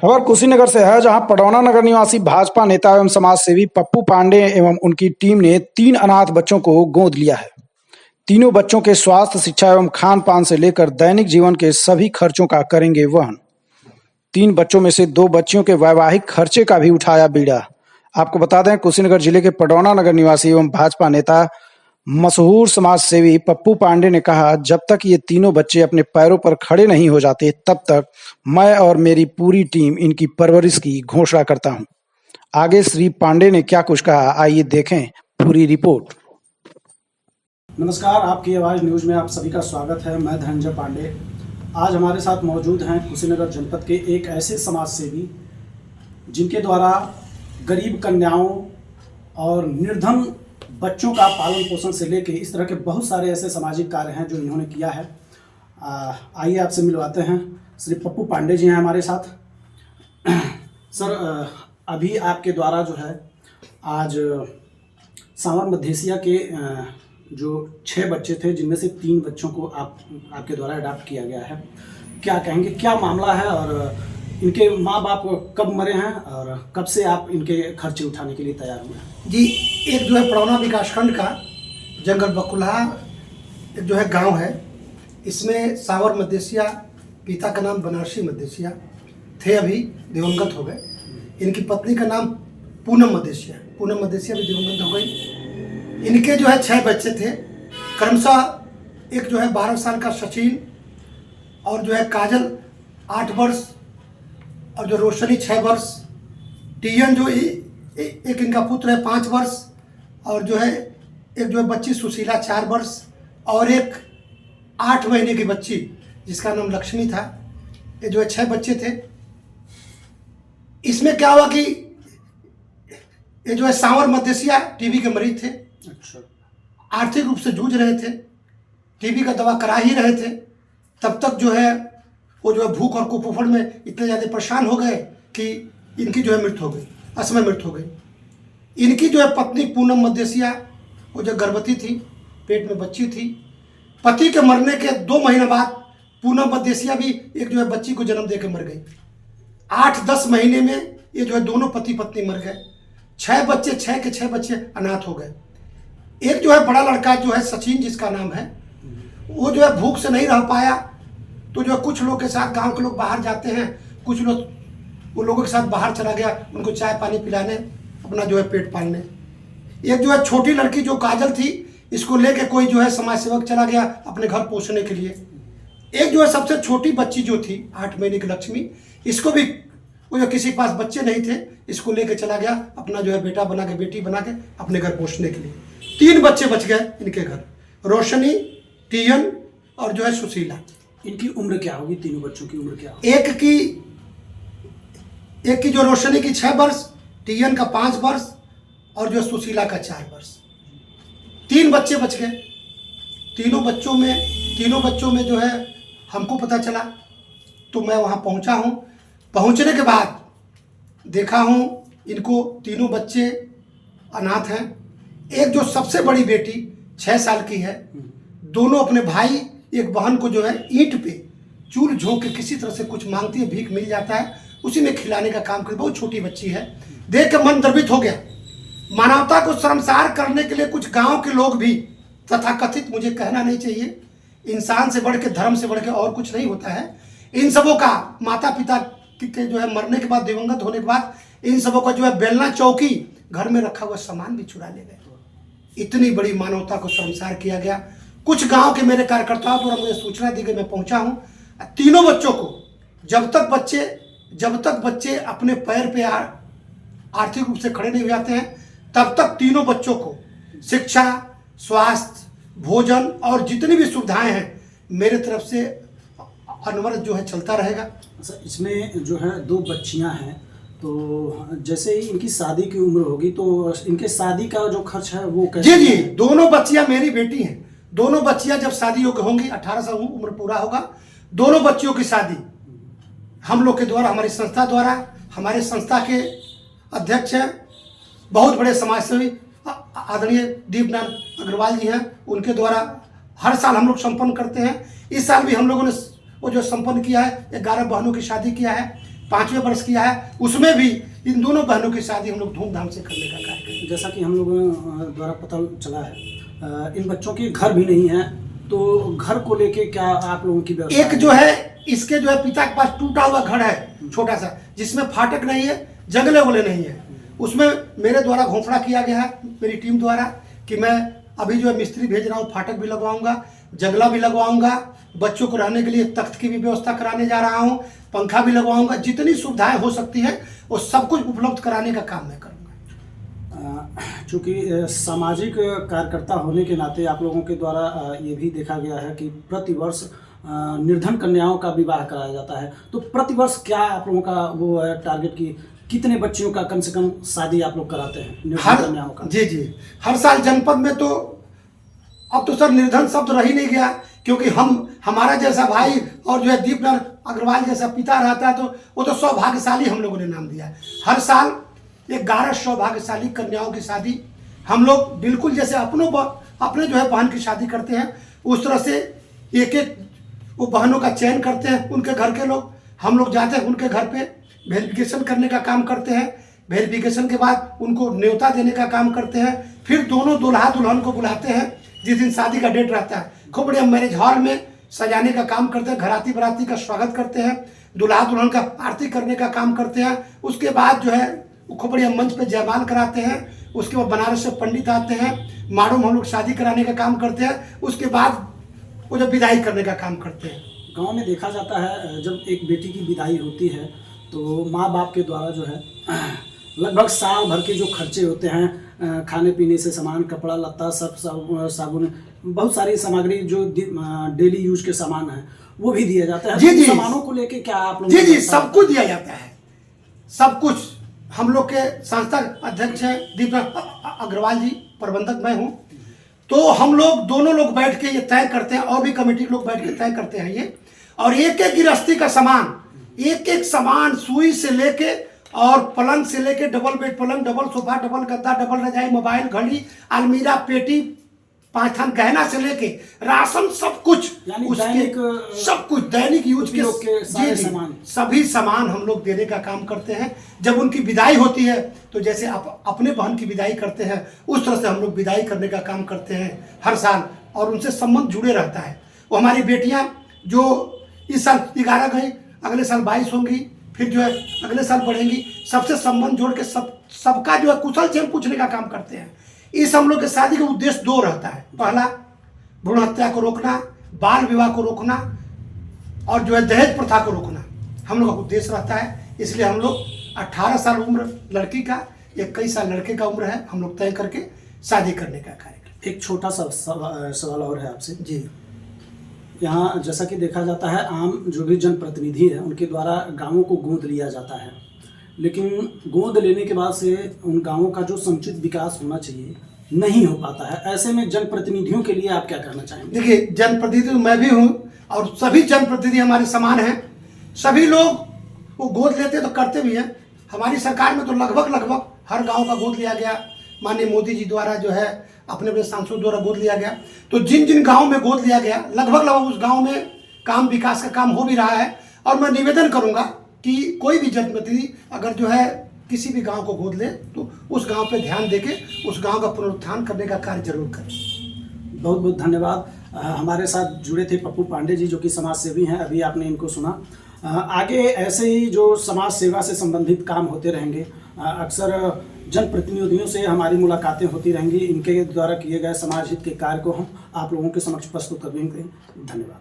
खबर कुशीनगर से है, जहां पडौना नगर निवासी भाजपा नेता एवं समाज सेवी पप्पू पांडे एवं उनकी टीम ने 3 अनाथ बच्चों को गोद लिया है। तीनों बच्चों के स्वास्थ्य, शिक्षा एवं खान पान से लेकर दैनिक जीवन के सभी खर्चों का करेंगे वहन। 3 बच्चों में से 2 बच्चियों के वैवाहिक खर्चे का भी उठाया बीड़ा। आपको बता दें, कुशीनगर जिले के पडौना नगर निवासी एवं भाजपा नेता मशहूर समाज सेवी पप्पू पांडे ने कहा, जब तक ये तीनों बच्चे अपने पैरों पर खड़े नहीं हो जाते, तब तक मैं और मेरी पूरी टीम इनकी परवरिश की घोषणा करता हूं। आगे श्री पांडे ने क्या कुछ कहा, आइए देखें पूरी रिपोर्ट। नमस्कार, आपकी आवाज न्यूज में आप सभी का स्वागत है। मैं धनंजय पांडे। आज हमारे साथ मौजूद हैं कुशीनगर जनपद के एक ऐसे समाज सेवी जिनके द्वारा गरीब कन्याओं और निर्धन बच्चों का पालन पोषण से लेकर इस तरह के बहुत सारे ऐसे सामाजिक कार्य हैं जो इन्होंने किया है। आइए आपसे मिलवाते हैं। श्री पप्पू पांडे जी हैं हमारे साथ। सर, अभी आपके द्वारा जो है आज सांवर मधेसिया के जो 6 बच्चे थे, जिनमें से 3 बच्चों को आपके द्वारा अडॉप्ट किया गया है। क्या कहेंगे, क्या मामला है और इनके माँ बाप कब मरे हैं और कब से आप इनके खर्चे उठाने के लिए तैयार हुए हैं? जी, एक जो है पडौना विकासखंड का जंगल बकुल्हा एक जो है गांव है। इसमें सांवर मधेसिया, पिता का नाम बनारसी मधेसिया थे, अभी दिवंगत हो गए। इनकी पत्नी का नाम पूनम मधेसिया भी दिवंगत हो गई। इनके जो है 6 बच्चे थे, क्रमशः एक जो है 12 साल का सचिन और जो है काजल 8 वर्ष और जो रोशनी 6 वर्ष, टीएन जो एक इनका पुत्र है 5 वर्ष और जो है एक जो है बच्ची सुशीला 4 वर्ष और एक 8 महीने की बच्ची जिसका नाम लक्ष्मी था। ये जो है 6 बच्चे थे। इसमें क्या हुआ कि ये जो है सांवर मधेसिया टीबी के मरीज थे। अच्छा। आर्थिक रूप से जूझ रहे थे, टीबी का दवा करा ही रहे थे। तब तक जो है वो जो है भूख और कुपोषण में इतने ज़्यादा परेशान हो गए कि इनकी जो है मृत्यु हो गई, असमय मृत्यु हो गई। इनकी जो है पत्नी पूनम मधेसिया वो जो गर्भवती थी, पेट में बच्ची थी। पति के मरने के 2 महीने बाद पूनम मधेसिया भी एक जो है बच्ची को जन्म देकर मर गई। 8-10 महीने में ये जो है दोनों पति पत्नी मर गए। 6 के 6 बच्चे अनाथ हो गए। एक जो है बड़ा लड़का जो है सचिन जिसका नाम है, वो जो है भूख से नहीं रह पाया, तो जो कुछ लोग के साथ, गांव के लोग बाहर जाते हैं, कुछ लोग वो लोगों के साथ बाहर चला गया उनको चाय पानी पिलाने, अपना जो है पेट पालने। एक जो है छोटी लड़की जो काजल थी, इसको लेके कोई जो है समाज सेवक चला गया अपने घर पोषने के लिए। एक जो है सबसे छोटी बच्ची जो थी 8 महीने की लक्ष्मी, इसको भी वो जो किसी के पास बच्चे नहीं थे, इसको लेके चला गया अपना जो है बेटा बना के, बेटी बना के अपने घर पोषने के लिए। 3 बच्चे बच गए इनके घर, रोशनी, टीयन और जो है सुशीला। इनकी उम्र क्या होगी? तीनों बच्चों की उम्र क्या होगी? एक की जो रोशनी की 6 वर्ष, टीयन का 5 वर्ष और जो सुशीला का 4 वर्ष। 3 बच्चे बच गए। तीनों बच्चों में जो है हमको पता चला तो मैं वहाँ पहुँचा हूँ। पहुँचने के बाद देखा हूँ इनको तीनों बच्चे अनाथ हैं। एक जो सबसे बड़ी बेटी 6 साल की है, दोनों अपने भाई, एक बहन को जो है ईंट पे चूल झोंक के किसी तरह से कुछ मांगती है, भीख मिल जाता है, उसी में खिलाने का काम कर। बहुत छोटी बच्ची है, देख के मन द्रवित हो गया। मानवता को शर्मसार करने के लिए कुछ गांव के लोग भी, तथाकथित, मुझे कहना नहीं चाहिए, इंसान से बढ़ के, धर्म से बढ़ के और कुछ नहीं होता है। इन सबों का माता पिता के जो है मरने के बाद, दिवंगत होने के बाद, इन सबों का जो है बेलना चौकी, घर में रखा हुआ सामान भी चुरा ले गए। इतनी बड़ी मानवता को शर्मसार किया गया। कुछ गांव के मेरे कार्यकर्ताओं द्वारा मुझे सूचना दी गई, मैं पहुंचा हूं। तीनों बच्चों को जब तक बच्चे अपने पैर पे आर्थिक रूप से खड़े नहीं हो जाते हैं, तब तक तीनों बच्चों को शिक्षा, स्वास्थ्य, भोजन और जितनी भी सुविधाएं हैं मेरे तरफ से अनवरत जो है चलता रहेगा। अच्छा, इसमें जो है 2 बच्चियां हैं, तो जैसे ही इनकी शादी की उम्र होगी तो इनके शादी का जो खर्च है वो कैसे? जी, दोनों बच्चियां मेरी बेटी हैं। दोनों बच्चियां जब शादी योग्य होंगी, 18 साल उम्र पूरा होगा, दोनों बच्चियों की शादी हम लोग के द्वारा, हमारी संस्था द्वारा, हमारे संस्था के अध्यक्ष हैं, बहुत बड़े समाजसेवी आदरणीय दीपनाथ अग्रवाल जी हैं, उनके द्वारा हर साल हम लोग संपन्न करते हैं। इस साल भी हम लोगों ने वो जो संपन्न किया है, 11 बहनों की शादी किया है। 5वें वर्ष किया है, उसमें भी इन दोनों बहनों की शादी हम लोग धूमधाम से करने का कार्य करेंगे। जैसा कि हम लोगों द्वारा पता चला है, इन बच्चों के घर भी नहीं है, तो घर को लेके क्या आप लोगों की व्यवस्था एक है? जो है इसके जो है पिता के पास टूटा हुआ घर है छोटा सा, जिसमें फाटक नहीं है, जंगले वगले नहीं है। उसमें मेरे द्वारा घोंसला किया गया है, मेरी टीम द्वारा, कि मैं अभी जो है मिस्त्री भेज रहा हूँ, फाटक भी लगवाऊंगा, जंगला भी लगवाऊंगा, बच्चों को रहने के लिए तख्त की भी व्यवस्था कराने जा रहा हूँ, पंखा भी लगवाऊंगा, जितनी सुविधाएं हो सकती है वो सब कुछ उपलब्ध कराने का काम मैं करूँगा। चूँकि सामाजिक कार्यकर्ता होने के नाते आप लोगों के द्वारा ये भी देखा गया है कि प्रतिवर्ष निर्धन कन्याओं का विवाह कराया जाता है, तो प्रतिवर्ष क्या आप लोगों का वो है टारगेट की कितने बच्चियों का कम से कम शादी आप लोग कराते हैं निर्धन कन्याओं का? जी, हर साल जनपद में, तो अब तो सर निर्धन शब्द रह ही नहीं गया, क्योंकि हमारा जैसा भाई और जो है दीपनाथ अग्रवाल जैसा पिता रहता है, तो वो तो सौभाग्यशाली हम लोगों ने नाम दिया है। हर साल 11 सौभाग्यशाली कन्याओं की शादी हम लोग बिल्कुल जैसे अपने जो है बहन की शादी करते हैं, उस तरह से एक एक वो बहनों का चयन करते हैं। उनके घर के लोग, हम लोग जाते हैं उनके घर पे, वेरिफिकेशन करने का काम करते हैं। वेरिफिकेशन के बाद उनको न्योता देने का काम करते हैं। फिर दोनों दुल्हा दुल्हन को बुलाते हैं, जिस दिन शादी का डेट रहता है, खूब बढ़िया मैरिज हॉल में सजाने का काम करते हैं, घराती बराती का स्वागत करते हैं, दुल्हा दुल्हन का आरती करने का काम करते हैं। उसके बाद जो है खूब बढ़िया मंच पे जयमाल कराते हैं। उसके बाद बनारस से पंडित आते हैं, माड़ो में हम लोग शादी कराने का काम करते हैं। उसके बाद वो जब विदाई करने का काम करते हैं। गांव में देखा जाता है जब एक बेटी की विदाई होती है तो माँ बाप के द्वारा जो है लगभग साल भर के जो खर्चे होते हैं, खाने पीने से सामान, कपड़ा लत्ता, सब साबुन, बहुत सारी सामग्री जो डेली यूज के सामान है वो भी दिया जाता है। जी, सामानों को लेके क्या आप लोग? जी, सब कुछ दिया जाता है, सब कुछ। हम लोग के संस्था अध्यक्ष हैं दीपनाथ अग्रवाल जी, प्रबंधक मैं हूँ। तो हम लोग दोनों लोग बैठ के ये तय करते हैं, और भी कमेटी लोग बैठ के तय करते हैं ये, और एक एक गृहस्थी का सामान, एक एक सामान, सुई से लेके और पलंग से लेके, डबल बेड पलंग, डबल सोफा, डबल गद्दा, डबल रजाई, मोबाइल, घड़ी, अलमीरा, पेटी, 5 थान गहना से लेके राशन, सब कुछ, उसके सब कुछ दैनिक यूज के सारे सामान, सभी सामान हम लोग देने का काम करते हैं। जब उनकी विदाई होती है तो जैसे आप अपने बहन की विदाई करते हैं, उस तरह से हम लोग विदाई करने का काम करते हैं हर साल, और उनसे संबंध जुड़े रहता है। वो हमारी बेटियां जो इस साल 11 गई, अगले साल 22 होंगी, फिर जो है अगले साल बढ़ेंगी, सबसे संबंध जोड़ के सबका जो है कुशल क्षेम पूछने का काम करते हैं। इस हम लोग के शादी का उद्देश्य 2 रहता है। पहला, भ्रूण हत्या को रोकना, बाल विवाह को रोकना, और जो है दहेज प्रथा को रोकना हम लोग का उद्देश्य रहता है। इसलिए हम लोग 18 साल उम्र लड़की का, 21 साल लड़के का उम्र है, हम लोग तय करके शादी करने का कार्यक्रम। एक छोटा सा सवाल और है आपसे जी। यहाँ जैसा कि देखा जाता है, आम जो भी जनप्रतिनिधि है उनके द्वारा गाँवों को गोद लिया जाता है, लेकिन गोद लेने के बाद से उन गांवों का जो समुचित विकास होना चाहिए नहीं हो पाता है। ऐसे में जनप्रतिनिधियों के लिए आप क्या कहना चाहेंगे? देखिए, जनप्रतिनिधि मैं भी हूँ और सभी जनप्रतिनिधि हमारे समान हैं। सभी लोग वो गोद लेते तो करते भी हैं। हमारी सरकार में तो लगभग हर गांव का गोद लिया गया, माननीय मोदी जी द्वारा जो है अपने सांसदों द्वारा गोद लिया गया। तो जिन जिन गाँव में गोद लिया गया, लगभग उस गाँव में काम, विकास का काम हो भी रहा है। और मैं निवेदन करूँगा कि कोई भी जनप्रतिनिधि अगर जो है किसी भी गांव को गोद ले तो उस गांव पे ध्यान देके उस गांव का पुनरुत्थान करने का कार्य जरूर करें। बहुत बहुत धन्यवाद। हमारे साथ जुड़े थे पप्पू पांडे जी, जो कि समाज सेवी हैं। अभी आपने इनको सुना। आगे ऐसे ही जो समाज सेवा से संबंधित काम होते रहेंगे। अक्सर जनप्रतिनिधियों से हमारी मुलाकातें होती रहेंगी। इनके द्वारा किए गए समाज हित के कार्य को हम आप लोगों के समक्ष प्रस्तुत करेंगे। धन्यवाद।